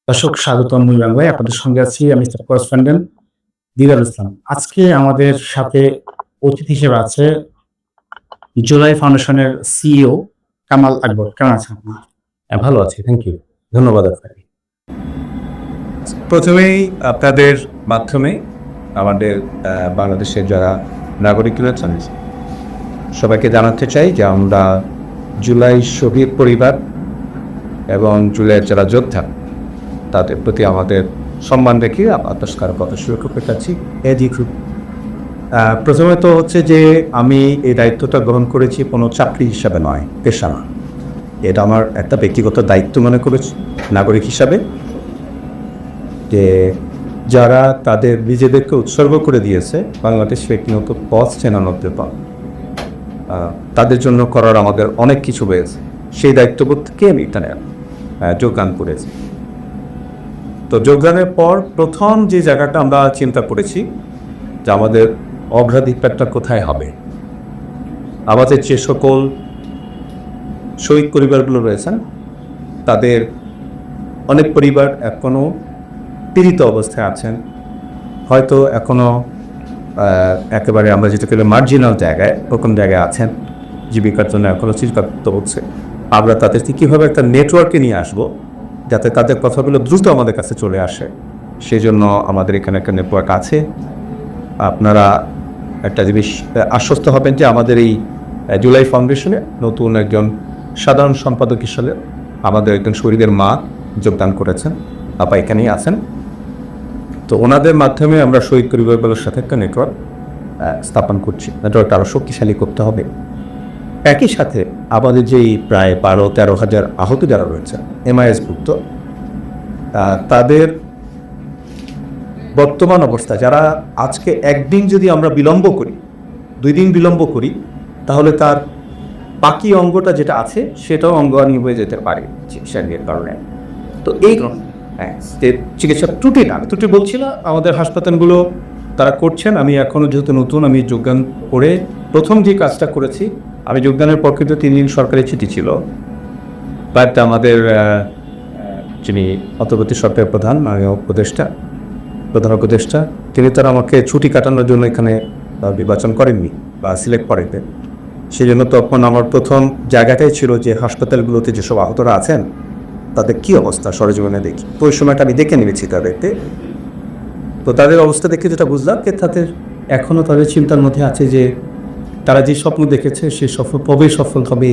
দর্শক স্বাগতম মুই বাংলায় আপনাদের সঙ্গে আছি আমি করেসপন্ডেন্ট দিদার ইসলাম। আজকে আমাদের সাথে অতিথি হিসেবে আছে জুলাই ফাউন্ডেশনের সিইও কামাল আকবর। কেমন আছেন আপনি? ভালো আছি, থ্যাংক ইউ, ধন্যবাদ আপনাকে। প্রথমেই আপনাদের মাধ্যমে আমাদের বাংলাদেশের যারা নাগরিক রয়েছেন সবাইকে জানাতে চাই যে আমরা জুলাই শহীদ পরিবার এবং জুলাইয়ের যারা যোদ্ধা তাদের প্রতি আমাদের সম্মান রেখে আপনার কথা শুরু করতে চাচ্ছি। প্রথমে তো হচ্ছে যে আমি এই দায়িত্বটা গ্রহণ করেছি কোনো চাকরি হিসাবে নয়, পেশা না। এটা আমার একটা ব্যক্তিগত দায়িত্ব মনে করেছি নাগরিক হিসাবে, যে যারা তাদের নিজেদেরকে উৎসর্গ করে দিয়েছে বাংলাদেশে একটি নতুন পথ চেনানোর জন্য, তাদের জন্য করার আমাদের অনেক কিছু রয়েছে। সেই দায়িত্ববোধ থেকে আমি এখানে যোগদান করেছি। তো যোগদানের পর প্রথম যে জায়গাটা আমরা চিন্তা করেছি যে আমাদের অগ্রাধিকারটা কোথায় হবে। আমাদের যে সকল শহীদ পরিবারগুলো রয়েছেন তাদের অনেক পরিবার এখনও পীড়িত অবস্থায় আছেন, হয়তো এখনও একেবারে আমরা যেটা বলি মার্জিনাল জায়গায়, প্রথম জায়গায় আছেন, জীবিকার জন্য এখনও চিন্তা করতে হচ্ছে। আমরা তাদেরকে কীভাবে একটা নেটওয়ার্কে নিয়ে আসবো যাতে তাদের কথাগুলো দ্রুত আমাদের কাছে চলে আসে, সেই জন্য আমাদের এখানে একটা নেটওয়ার্ক আছে। আপনারা একটা জিনিস আশ্বস্ত হবেন যে আমাদের এই জুলাই ফাউন্ডেশনে নতুন একজন সাধারণ সম্পাদক হিসেবে আমাদের একজন শহীদের মা যোগদান করেছেন, আপা এখানেই আছেন। তো ওনাদের মাধ্যমে আমরা শহীদ পরিবারগুলোর সাথে একটা নেটওয়ার্ক স্থাপন করছি। নেটওয়ার্কটা আরও শক্তিশালী করতে হবে। একই সাথে আমাদের যেই প্রায় 12-13 হাজার আহত যারা রয়েছে MIS-ভুক্ত, তাদের বর্তমান অবস্থা, যারা আজকে একদিন যদি আমরা বিলম্ব করি, 2 দিন বিলম্ব করি, তাহলে তার বাকি অঙ্গটা যেটা আছে সেটাও অঙ্গহানি হয়ে যেতে পারে চিকিৎসা নিয়ে কারণে। তো এই চিকিৎসা ত্রুটি বলছি না, আমাদের হাসপাতালগুলো তারা করছেন। আমি এখনও যেহেতু নতুন, আমি যোগদান করে প্রথম যে কাজটা করেছি, আমি যোগদানের পর কিন্তু 3 দিন সরকারি ছুটি ছিল, বাট আমাদের যিনি অন্তর্বর্তী সরকারের প্রধান উপদেষ্টা তিনি তারা আমাকে ছুটি কাটানোর জন্য এখানে নির্বাচন করেননি বা সিলেক্ট করেননি। সেই জন্য তখন আমার প্রথম জায়গাটাই ছিল যে হাসপাতালগুলোতে যেসব আহতরা আছেন তাদের কী অবস্থা সরেজমিনে দেখি। তো ওই সময়টা আমি দেখে নিয়েছি তাদেরকে। তো তাদের অবস্থা দেখে যেটা বুঝলাম যে তাদের এখনও তাদের চিন্তার মধ্যে আছে যে তারা যে স্বপ্ন দেখেছে সে স্বপ্ন কবে সফল হবে,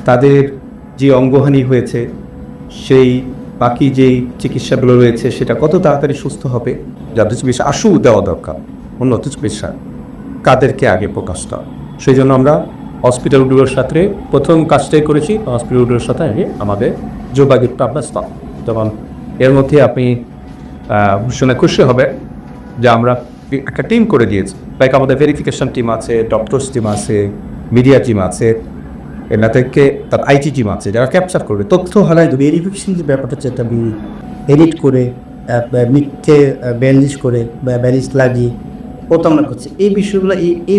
তাদের যে অঙ্গহানি হয়েছে সেই বাকি যেই চিকিৎসাগুলো রয়েছে সেটা কত তাড়াতাড়ি সুস্থ হবে, যাদের চিকিৎসা আশু দেওয়া দরকার, উন্নত চিকিৎসা কাদেরকে আগে প্রকাশটা। সেই জন্য আমরা হসপিটালগুলোর সাথে প্রথম কাজটাই করেছি, হসপিটালগুলোর সাথে আগে আমাদের যোগাযোগটা আমরা স্থাপন। যেমন এর মধ্যে আপনি শুনে খুশি হবে যে আমরা একটা টিম করে দিয়েছি। লাইক আমাদের ভেরিফিকেশন টিম আছে, ডক্টরস টিম আছে, মিডিয়া টিম আছে, এনা থেকে তার IT টিম আছে যারা ক্যাপচার করবে তথ্য হারায়। ভেরিফিকেশন যে ব্যাপারটা হচ্ছে একটা এডিট করে মিথ্যে ব্যান্ডিজ করে বা ব্যান্ডিজ লাগিয়ে প্রতারণা করছে, এই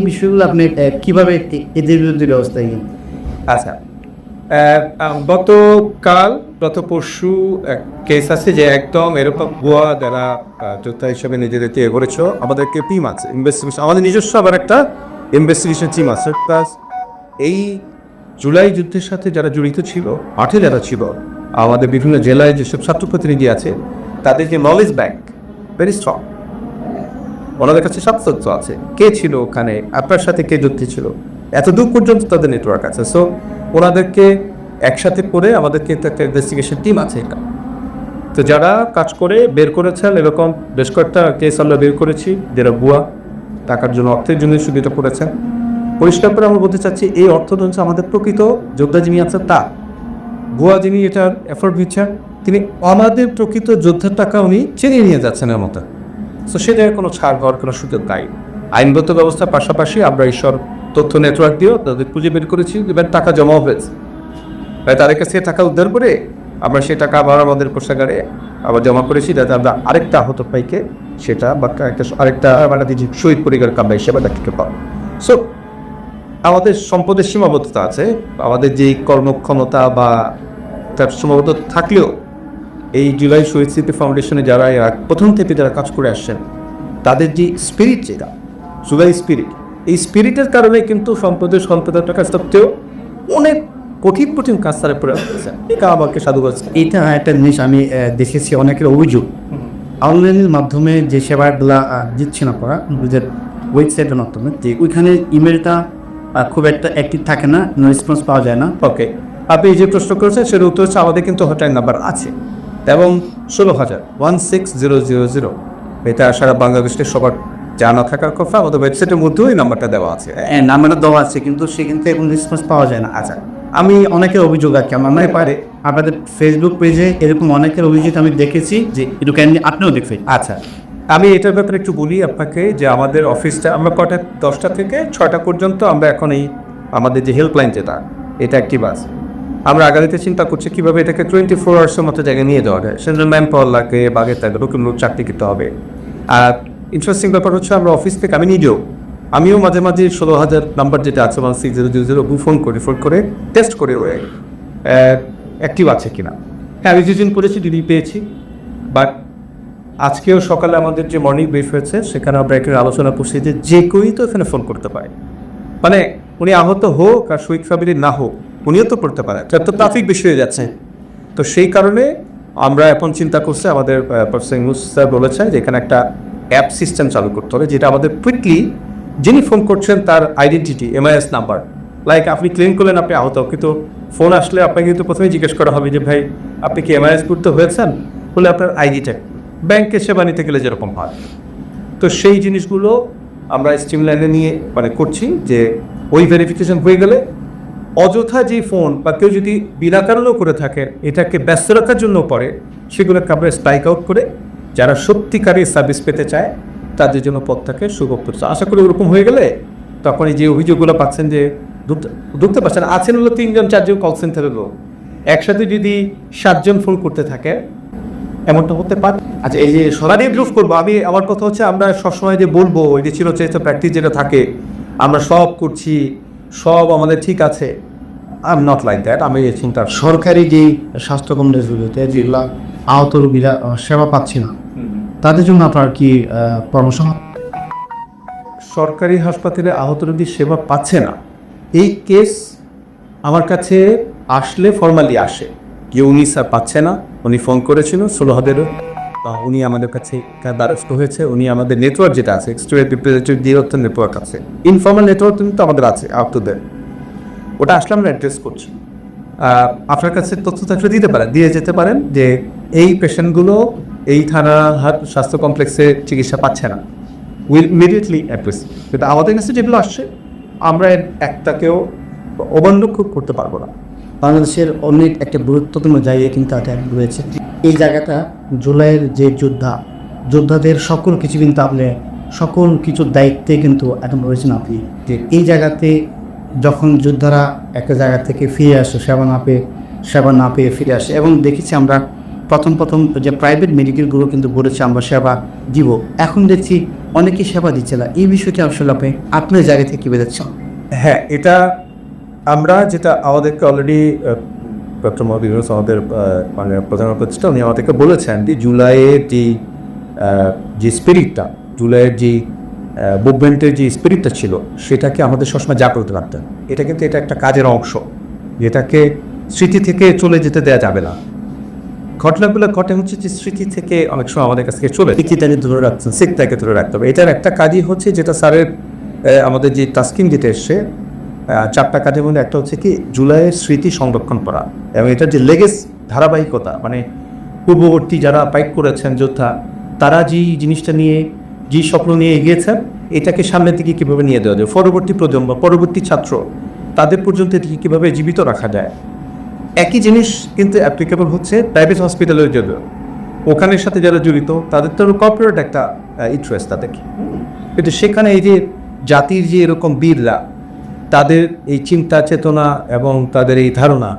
বিষয়গুলো আপনি কীভাবে এদের বিরুদ্ধে ব্যবস্থা নিন? আচ্ছা, গত পরশু এক কেস আছে যে একদম এরকম ভুয়া যারা যোদ্ধা হিসেবে নিজেদের তৈরি করেছ। আমাদেরকে টিম আছে ইনভেস্টিগেশন, আমাদের নিজস্ব আবার একটা ইনভেস্টিগেশন টিম আছে। প্লাস এই জুলাই যুদ্ধের সাথে যারা জড়িত ছিল, মাঠে যারা ছিল, আমাদের বিভিন্ন জেলায় যেসব ছাত্র প্রতিনিধি আছে তাদের যে নলেজ ব্যাংক ভেরি স্ট্রং, ওনাদের কাছে সব তথ্য আছে, কে ছিল ওখানে, আপনার সাথে কে যুদ্ধে ছিল, এত দূর পর্যন্ত তাদের নেটওয়ার্ক আছে। সো ওনাদেরকে একসাথে করে আমাদেরকে একটা ইনভেস্টিগেশন টিম আছে। তো যারা কাজ করে বের করেছেন এরকম বেশ কয়েকটা কেস আমরা বের করেছি, যারা ভুয়া টাকার জন্য, অর্থের জন্য সুবিধা করেছেন। পরিষ্কার করে আমরা বলতে চাচ্ছি এই অর্থটা হচ্ছে আমাদের প্রকৃত যোদ্ধা যিনি আছেন তা, ভুয়া যিনি এটার এফোর্ট দিচ্ছেন তিনি আমাদের প্রকৃত যোদ্ধার টাকা উনি চিনিয়ে নিয়ে যাচ্ছেন এর মতো। সো সে জায়গায় কোনো ছাড় হওয়ার কোনো সুযোগ নাই। আইনগত ব্যবস্থার পাশাপাশি আমরা ঈশ্বর তথ্য নেটওয়ার্ক দিয়েও তাদের খুঁজে বের করেছি, এবার টাকা জমা হয়েছে, তাই তাদের কাছে টাকা উদ্ধার করে আমরা সেই টাকা আবার আমাদের কোষাগারে আবার জমা করেছি, যাতে আমরা আরেকটা আহত পাইকে সেটা বা আরেকটা মানে শহীদ পরিবার কামরা হিসেবে দেখতে পাবো। সো আমাদের সম্পদের সীমাবদ্ধতা আছে, আমাদের যেই কর্মক্ষমতা বা তার সীমাবদ্ধতা থাকলেও এই জুলাই শহীদ স্মৃতি ফাউন্ডেশনে যারা প্রথম থেকে যারা কাজ করে আসছেন, তাদের যে স্পিরিট, যেটা জুলাই স্পিরিট, এই স্পিরিটের কারণে কিন্তু সম্পদের টাকা সত্ত্বেও অনেক কঠিন কঠিন কাজ তারা করে আসতেছে। এটা আমাকে সাধুবাদ। এটা একটা জিনিস আমি দেখেছি, অনেকের অভিযোগ অনলাইনের মাধ্যমে যে সেবাগুলা দিচ্ছেন আপনারা নিজের ওয়েবসাইটের মাধ্যমে, যে ওইখানে ইমেলটা খুব একটা অ্যাক্টিভ থাকে না, রেসপন্স পাওয়া যায় না। ওকে, আপনি যে প্রশ্ন করেছেন সেটার উত্তর হচ্ছে আমাদের কিন্তু হটলাইন নাম্বার আছে এবং 16,000 এটা সারা বাংলাদেশের সবার জানা থাকার কথা। আমাদের ওয়েবসাইটের মধ্যেও এই নাম্বারটা দেওয়া আছে। হ্যাঁ, নাম্বারটা দেওয়া আছে, কিন্তু সেখান থেকে কোনো রেসপন্স পাওয়া যায় না। আচ্ছা, আমি অনেকের অভিযোগ আর কি আমার নয় পারে আপনাদের ফেসবুক পেজে এরকম অনেকের অভিযোগ আমি দেখেছি, যে একটু আপনিও দেখবেন। আচ্ছা, আমি এটার ব্যাপারে একটু বলি আপনাকে যে আমাদের অফিসটা আমরা 10টা থেকে 6টা পর্যন্ত আমরা এখন এই আমাদের যে হেল্পলাইন যেটা এটা অ্যাক্টিভ আছে। আমরা আগামীতে চিন্তা করছি কীভাবে এটাকে 24 আওয়ার্সের মতো জায়গায় নিয়ে যাওয়া যায়। সেজন্য ম্যান পাওয়ার লাগে, বাগের থাকে, নতুন চাকরি করতে হবে। আর ইন্টারেস্টিং ব্যাপার হচ্ছে আমরা অফিস থেকে আমিও মাঝে মাঝে 16,000 নাম্বার যেটা আছে 16,000 ফোন করে টেস্ট করে অ্যাক্টিভ আছে কিনা। হ্যাঁ, আমি যেদিন করেছি দিদি পেয়েছি, বাট আজকেও সকালে আমাদের যে মর্নিং ব্রিফ হয়েছে সেখানে আমরা একটা আলোচনা করছি যে কেউই তো এখানে ফোন করতে পারে, মানে উনি আহত হোক আর শহীদ ফ্যামিলি না হোক উনিও তো করতে পারে। তো ট্রাফিক বেশি হয়ে যাচ্ছে, তো সেই কারণে আমরা এখন চিন্তা করছি, আমাদের প্রফেসর ইউনুস স্যার বলেছেন যে এখানে একটা অ্যাপ সিস্টেম চালু করতে হবে, যেটা আমাদের কুইকলি যিনি ফোন করছেন তার আইডেন্টিটি, MIS নাম্বার, লাইক আপনি ক্লেম করলেন আপনি আহত, কিন্তু ফোন আসলে আপনাকে কিন্তু প্রথমেই জিজ্ঞেস করা হবে যে ভাই আপনি কি MIS করতে হয়েছেন, বলে আপনার আইডিটা, ব্যাংকে সেবা নিতে গেলে যেরকম হয়। তো সেই জিনিসগুলো আমরা স্ট্রিমলাইনে নিয়ে করছি, যে ওই ভেরিফিকেশন হয়ে গেলে অযথা যে ফোন বা কেউ যদি বিনা কারণেও করে থাকে এটাকে ব্যস্ত রাখার জন্য পরে, সেগুলোকে আমরা স্ট্রাইক আউট করে যারা সত্যিকারের সার্ভিস পেতে চায় তাদের জন্য পথটাকে সুগম করছে। আশা করি ওরকম হয়ে গেলে তখন এই যে অভিযোগগুলো পাচ্ছেন যে ঢুকতে পারছেন, আছেন হলো 3জন 4জন কল সেন্টারের লোক, একসাথে যদি 7 জন ফোন করতে থাকে এমনটা হতে পারে। আচ্ছা, এই যে সবাই ইমপ্রুভ করবো। আমার কথা হচ্ছে আমরা সবসময় যে বলবো ওই যে চিরচেষ্টা প্র্যাকটিস যেটা থাকে, আমরা সব করছি, সব আমাদের ঠিক আছে, I am not like that. আমি এই চিন্তা সরকারি যে স্বাস্থ্য কেন্দ্রগুলোতে যেগুলো আহত রোগীরা সেবা পাচ্ছি না, তাদের জন্য আপনার কি পরামর্শ? সরকারি হাসপাতালে আহত রোগী সেবা পাচ্ছে না, এই কেস আমার কাছে আসলে ফর্মালি আসে যে উনি স্যার পাচ্ছে না, উনি ফোন করেছিল 16,000, উনি আমাদের কাছে দ্বারস্থ হয়েছে, উনি আমাদের নেটওয়ার্ক যেটা আছে এক্সট্রিট রিপ্রেজেন্টেটিভ দিয়ে নেটওয়ার্ক আছে, ইনফর্মাল নেটওয়ার্ক কিন্তু আমাদের আছে আপ টু ডেট, ওটা আসলে আমরা অ্যাড্রেস করছি। আপনার কাছে তথ্য থাকলে দিয়ে যেতে পারেন যে এই পেশেন্টগুলো এই থানা স্বাস্থ্য কমপ্লেক্সে চিকিৎসা পাচ্ছে না, উইল ইমিডিয়েটলি অ্যাড্রেস। কিন্তু আমাদের কাছে যেগুলো আসছে আমরা একটাকেও অবমাননা করতে পারবো না। বাংলাদেশের অনেক একটা গুরুত্বপূর্ণ জায়গায় কিন্তু রয়েছে এই জায়গাটা। জুলাইয়ের যে যোদ্ধাদের সকল কিছু কিন্তু আপনি সকল কিছুর দায়িত্বে কিন্তু এখন রয়েছেন আপনি, যে এই জায়গাতে যখন যোদ্ধারা একটা জায়গা থেকে ফিরে আসে, সেবা না পেয়ে ফিরে আসে, এবং দেখেছি আমরা প্রথম যে প্রাইভেট মেডিকেলগুলো কিন্তু বলেছে আমরা সেবা দিব, এখন দেখছি অনেকেই সেবা দিচ্ছে না। এই বিষয়টি আসলে আপনার জায়গা থেকে কী বেরোচ্ছেন? হ্যাঁ, এটা আমরা যেটা আমাদেরকে অলরেডি ডক্টর মোহাম্মদ ইউনূস আমাদের প্রধান উপদেষ্টা উনি আমাদেরকে বলেছেন যে জুলাইয়ের যে স্পিরিটটা, জুলাইয়ের যে মুভমেন্টের যে স্পিরিটটা ছিল সেটাকে আমাদের সবসময় জাগ্রত রাখতেন। এটা কিন্তু এটা একটা কাজের অংশ, যেটাকে স্মৃতি থেকে চলে যেতে দেওয়া যাবে না। ঘটনাগুলো ঘটে হচ্ছে যে স্মৃতি থেকে অনেক সময় আমাদের কাছ থেকে চলে সিকটাকে ধরে রাখছেন, সিকটাকে ধরে রাখতে হবে। এটার একটা কাজই হচ্ছে যেটা স্যারের আমাদের যে টাস্কিং যেটা এসছে 4টা কাজের মধ্যে একটা হচ্ছে কি জুলাইয়ের স্মৃতি সংরক্ষণ করা, এবং এটার যে ধারাবাহিকতা, পূর্ববর্তী যারা পাইক করেছেন যোদ্ধা, তারা যেই জিনিসটা নিয়ে যে স্বপ্ন নিয়ে এগিয়েছেন এটাকে সামনের দিকে কীভাবে নিয়ে দেওয়া যায়, পরবর্তী প্রজন্ম, পরবর্তী ছাত্র, তাদের পর্যন্ত এটিকে কীভাবে জীবিত রাখা যায়। একই জিনিস কিন্তু অ্যাপ্লিকেবল হচ্ছে প্রাইভেট হসপিটালের জন্য, ওখানের সাথে যারা জড়িত তাদের তো কর্পোরেট একটা ইন্টারেস্ট তাদেরকে, কিন্তু সেখানে এই যে জাতির যে এরকম বীররা, তাদের এই চিন্তা চেতনা এবং তাদের এই ধারণা,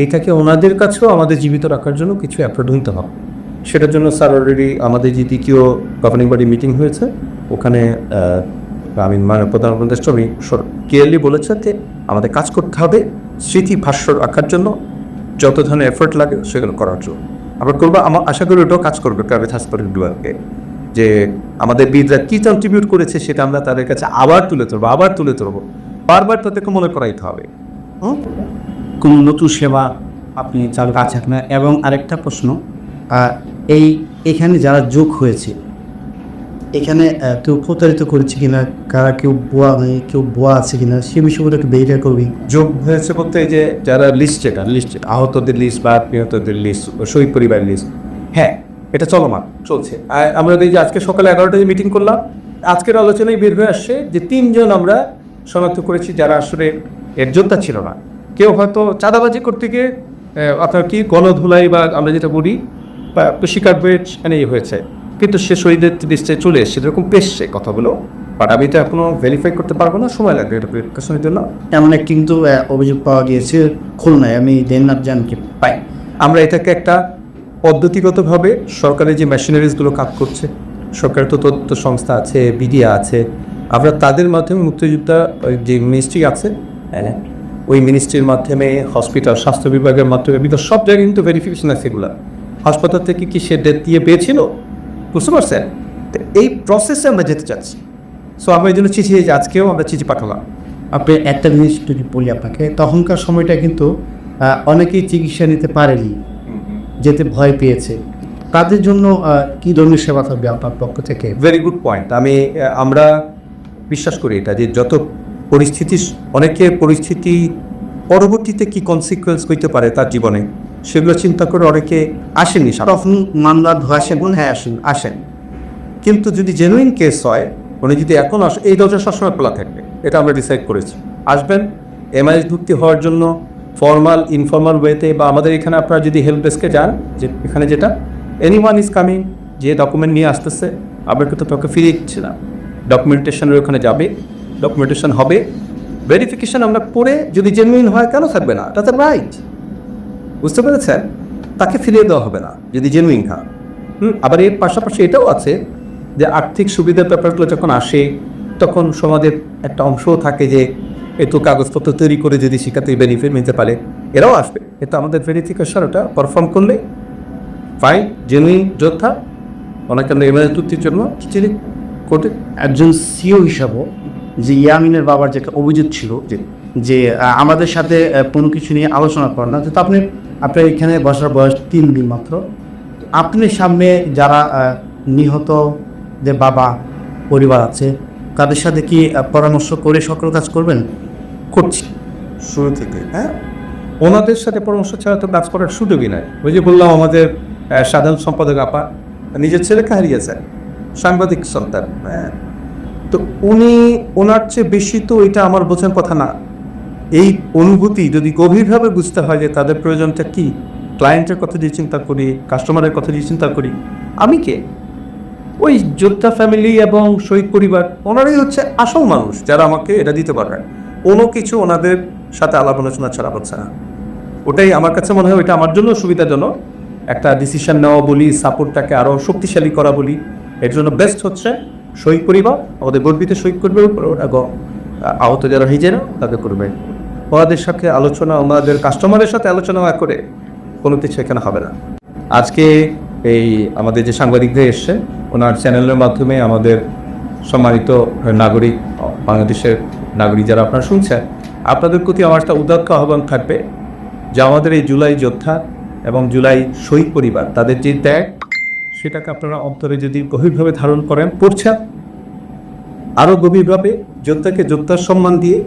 এইটাকে ওনাদের কাছেও আমাদের জীবিত রাখার জন্য কিছু অ্যাপ্রোড হতে হবে। সেটার জন্য স্যার অলরেডি আমাদের যে দ্বিতীয় গভর্নিং বডি মিটিং হয়েছে, ওখানে প্রধান উপদেষ্টা ক্লিয়ারলি বলেছে যে আমাদের কাজ করতে হবে স্মৃতি ভাষ্য রাখার জন্য, যত ধরনের এফোর্ট লাগে সেগুলো করার জন্য। আমরা করবো, আমার আশা করি ওটাও কাজ করবে প্রাইভেট হসপিটাল ডুয়ারকে, যে আমাদের বীররা কী কন্ট্রিবিউট করেছে সেটা আমরা তাদের কাছে আবার তুলে ধরবো, বারবার তাদেরকে মনে করাইতে হবে। কোনো নতুন সেবা আপনি চালু করছেন না? এবং আরেকটা প্রশ্ন, এখানে যারা যোগ হয়েছে, এখানে কেউ প্রতারিত করেছে কিনা, কেউ বোয়া আছে কিনা, সে বিষয়গুলো একটু ভেরিফাই করবি। যোগ হয়েছে বলতে এই যে যারা লিস্টেড আহতদের লিস্ট বা নিহতদের লিস্ট, শহীদ পরিবারের লিস্ট, হ্যাঁ এটা চলমান চলছে। আমরা এই যে আজকে সকালে 11টায় মিটিং করলাম, আজকের আলোচনায় বের হয়ে আসছে যে 3 জন আমরা শনাক্ত করেছি যারা আসলে এর যোদ্ধা ছিল না। কেউ হয়তো চাঁদাবাজি করতে গিয়ে আপনার কি গণধুলাই বা আমরা যেটা বলি বা শিকার হয়েছে, কিন্তু সে শহীদের লিস্টে চলে এসছে, এরকম পেশছে কথাগুলো, বাট আমি তো এখনো ভেরিফাই করতে পারবো না, সময় লাগবে এটা ভেরিফিকেশনের জন্য। এমন একটি কিন্তু অভিযোগ পাওয়া গিয়েছে খুলনায়, আমি দেননাথ জানকে পাই। আমরা এটাকে একটা পদ্ধতিগতভাবে সরকারের যে মেশিনারিজগুলো কাজ করছে, সরকারের তো তথ্য সংস্থা আছে, বিডিআ আছে, আমরা তাদের মাধ্যমে মুক্তিযোদ্ধা যে মিনিস্ট্রি আছে ওই মিনিস্ট্রির মাধ্যমে, হসপিটাল স্বাস্থ্য বিভাগের মাধ্যমে, বিকজ সব জায়গায় কিন্তু ভেরিফিকেশন আছে এগুলো। হাসপাতাল থেকে কি সে ডেথ দিয়ে পেয়েছিল, বুঝতে পারছেন? তো এই প্রসেসে আমরা যেতে চাচ্ছি। সো আমরা এই জন্য চিঠি, আজকেও আমরা চিঠি পাঠালাম। আপনি একটা জিনিস যদি বলি আপনাকে, তখনকার সময়টা কিন্তু অনেকেই চিকিৎসা নিতে পারেনি, যেতে ভয় পেয়েছে, তাদের জন্য কী ধরনের সেবা থাকবে আপনার পক্ষ থেকে? Very good point. আমরা বিশ্বাস করি এটা, যে যত পরিস্থিতি, অনেকে পরিস্থিতি পরবর্তীতে কি কনসিকুয়েন্স হইতে পারে তার জীবনে, সেগুলো চিন্তা করে অনেকে আসেনি। তখন মামলা ধোয়াশে হ্যাঁ আসেন, কিন্তু যদি জেনুইন কেস হয়, উনি যদি এখন এই দরজা সবসময় খোলা থাকবে, এটা আমরা ডিসাইড করেছি। আসবেন এমআইএস ভুক্তি হওয়ার জন্য ফর্মাল ইনফর্মাল ওয়েতে, বা আমাদের এখানে আপনারা যদি হেল্প ডেস্কে যান, যে এখানে যেটা এনিওয়ান ইজ কামিং, যে ডকুমেন্ট নিয়ে আসতেছে, আমরা কিন্তু তোকে ফিরিয়ে দিচ্ছি না, ডকুমেন্টেশনের ওখানে যাবে, ডকুমেন্টেশন হবে, ভেরিফিকেশন আমরা করে যদি জেনুইন হয়, কেন থাকবে না, এটা তো রাইট, বুঝতে পেরেছেন? তাকে ফিরিয়ে দেওয়া হবে না যদি জেনুইন হয়। আবার এর পাশাপাশি এটাও আছে যে আর্থিক সুবিধার ব্যাপারগুলো যখন আসে, তখন সমাজের একটা অংশও থাকে যে একটু কাগজপত্র তৈরি করে যদি শিক্ষার্থী বেনিফিট নিতে পারে, এরাও আসবে। এটা আমাদের ভেরিফিকেশন, ওটা পারফর্ম করলে ফাইন, জেনুইন যোদ্ধা, অনেকে এমআইএস চুক্তির জন্য চিঠি কোর্টে। একজন সিও হিসাবেও যে ইয়ামিনের বাবার যে একটা অভিযোগ ছিল যে আমাদের সাথে কোনো কিছু নিয়ে আলোচনা করেন না, তো আপনার এখানে বসার বয়স 3 দিন মাত্র, আপনি সামনে যারা নিহত যে বাবা পরিবার আছে, তাদের সাথে কি পরামর্শ করে সকল কাজ করবেন? করছি শুরু থেকে, হ্যাঁ, ওনাদের সাথে পরামর্শ ছাড়া তো কাজ করার সুযোগই নাই। ওই যে বললাম, আমাদের সাধারণ সম্পাদক আপা নিজের ছেলেকে হারিয়েছেন, সাংবাদিক সন্তান, হ্যাঁ, তো ওনার চেয়ে বেশি তো এটা আমার বোঝার কথা না। এই অনুভূতি যদি গভীরভাবে বুঝতে হয় যে তাদের প্রয়োজনটা কি, ক্লায়েন্টের কথা দিয়ে চিন্তা করি, কাস্টমারের কথা দিয়ে চিন্তা করি, আমি কে? ওই যোদ্ধা ফ্যামিলি এবং শহীদ পরিবার, ওনারাই হচ্ছে আসল মানুষ যারা আমাকে এটা দিতে পারবেন। কোনো কিছু ওনাদের সাথে আলাপ আলোচনা ছাড়া হচ্ছে না। ওটাই আমার কাছে মনে হয়, ওইটা আমার জন্য সুবিধাজনক একটা ডিসিশন নেওয়া বলি, সাপোর্টটাকে আরও শক্তিশালী করা বলি। এর জন্য বেস্ট হচ্ছে শহীদ পরিবার, আমাদের গর্বিত শহীদ পরিবার, ওরা আহত যারা হিজেরা তাদের করবে, ওনাদের সাথে আলোচনা, ওনাদের কাস্টমারের সাথে আলোচনা না করে কোনো কিছু এখানে হবে না। আজকে এই আমাদের যে সাংবাদিকদের এসছে, ওনার চ্যানেলের মাধ্যমে আমাদের সম্মানিত নাগরিক, বাংলাদেশের নাগরিক যারা আপনারা শুনছেন, আপনাদের প্রতি আমার একটা উদাত্ত আহ্বান থাকবে যে আমাদের এই জুলাই যোদ্ধা এবং জুলাই শহীদ পরিবার, তাদের যে ত্যাগ, সেটাকে আপনারা অন্তরে যদি গভীরভাবে ধারণ করেন, পড়ছেন আরও গভীরভাবে, যোদ্ধাকে যোদ্ধার সম্মান দিয়ে,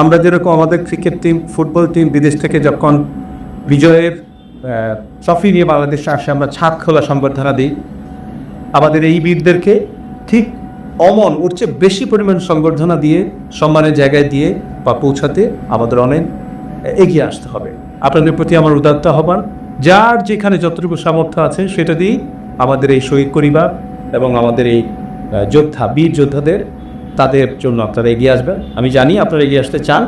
আমরা যেরকম আমাদের ক্রিকেট টিম, ফুটবল টিম বিদেশ থেকে যখন বিজয়ের ট্রফি নিয়ে বাংলাদেশে আসে, আমরা ছাদ খোলা সংবর্ধনা দিই, আমাদের এই বীরদেরকে ঠিক অমন ওর চেয়ে বেশি পরিমাণ সংবর্ধনা দিয়ে, সম্মানের জায়গায় দিয়ে বা পৌঁছাতে আমাদের অনেক এগিয়ে আসতে হবে। আপনাদের প্রতি আমার উদাত্ত আহ্বান, যার যেখানে যতটুকু সামর্থ্য আছে সেটা দিয়েই আমাদের এই শহীদ পরিবার এবং আমাদের এই যোদ্ধা, বীর যোদ্ধাদের, তাদের জন্য আপনারা এগিয়ে আসবেন। আমি জানি আপনারা এগিয়ে আসতে চান।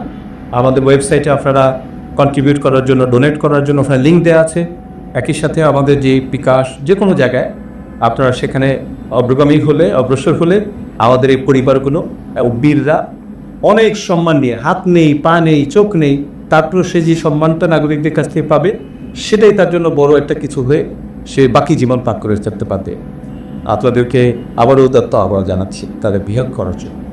আমাদের ওয়েবসাইটে আপনারা কন্ট্রিবিউট করার জন্য, ডোনেট করার জন্য ওখানে লিঙ্ক দেওয়া আছে। একই সাথে আমাদের যে বিকাশ, যে কোনো জায়গায় আপনারা সেখানে অগ্রসর হলে আমাদের এই পরিবারগুলো, বীররা অনেক সম্মান নিয়ে, হাত নেই, পা নেই, চোখ নেই, তারপর সে যে সম্মানটা নাগরিকদের কাছ থেকে পাবে, সেটাই তার জন্য বড় একটা কিছু হয়ে সে বাকি জীবন পার করে থাকতে পারবে। আপনাদেরকে আবারও আহ্বান জানাচ্ছি তাদের বিহেভ করার জন্য।